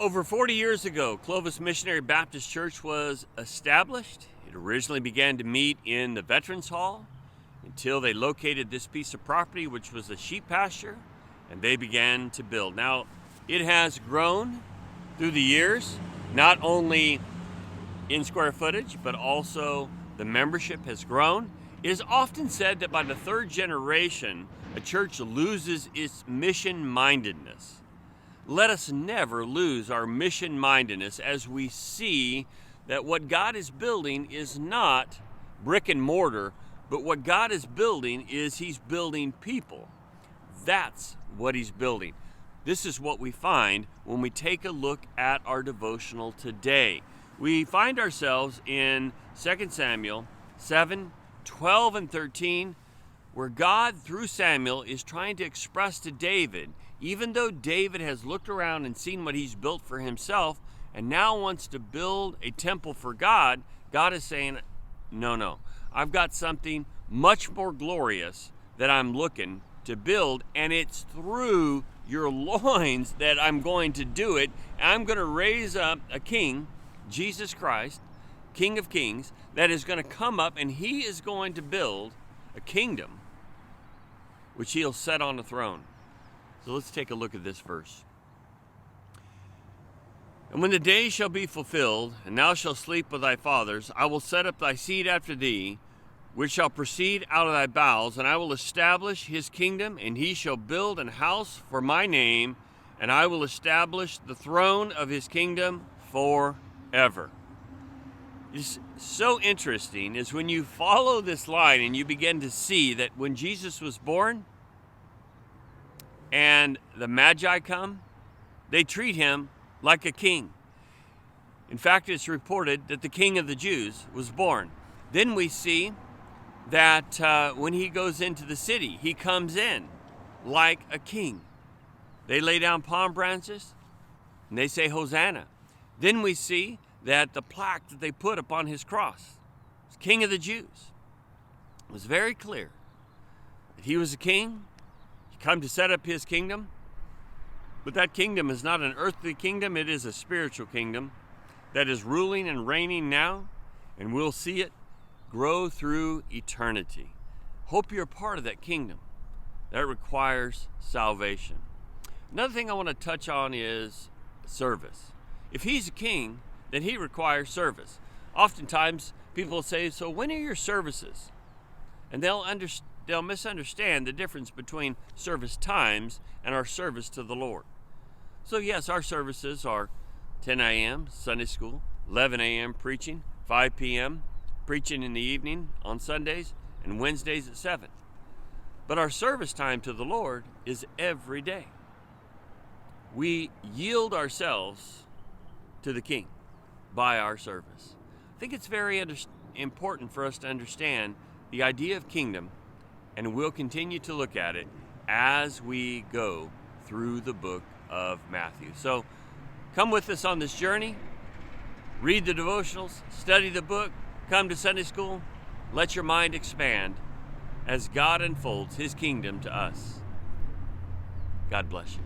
Over 40 years ago, Clovis Missionary Baptist Church was established. It originally began to meet in the Veterans Hall until they located this piece of property, which was a sheep pasture, and they began to build. Now, it has grown through the years, not only in square footage, but also the membership has grown. It is often said that by the third generation, a church loses its mission-mindedness. Let us never lose our mission-mindedness as we see that what God is building is not brick and mortar, but what God is building is He's building people. That's what He's building. This is what we find when we take a look at our devotional today. We find ourselves in 2 Samuel 7, 12, and 13, where God, through Samuel, is trying to express to David, even though David has looked around and seen what he's built for himself and now wants to build a temple for God, God is saying, no, I've got something much more glorious that I'm looking to build, and it's through your loins that I'm going to do it. I'm going to raise up a king, Jesus Christ, King of Kings, that is going to come up, and He is going to build a kingdom which He'll set on the throne. So let's take a look at this verse. And when the days shall be fulfilled, and thou shalt sleep with thy fathers, I will set up thy seed after thee, which shall proceed out of thy bowels, and I will establish his kingdom, and he shall build an house for my name, and I will establish the throne of his kingdom forever. It's so interesting is when you follow this line and you begin to see that when Jesus was born and the Magi come, they treat him like a king. In fact, it's reported that the King of the Jews was born. Then we see that when he goes into the city, he comes in like a king. They lay down palm branches and they say, Hosanna. Then we see that the plaque that they put upon his cross, King of the Jews, was very clear that he was a king. He come to set up his kingdom. But that kingdom is not an earthly kingdom. It is a spiritual kingdom that is ruling and reigning now, and we'll see it grow through eternity. Hope you're a part of that kingdom. That requires salvation. Another thing I want to touch on is service. If he's a king, then he requires service. Oftentimes, people say, so when are your services? And they'll misunderstand the difference between service times and our service to the Lord. So yes, our services are 10 a.m. Sunday school, 11 a.m. preaching, 5 p.m. preaching in the evening on Sundays, and Wednesdays at 7. But our service time to the Lord is every day. We yield ourselves to the King by our service. I think it's very important for us to understand the idea of kingdom, and we'll continue to look at it as we go through the book of Matthew. So come with us on this journey. Read the devotionals, study the book, come to Sunday school. Let your mind expand as God unfolds His kingdom to us. God bless you.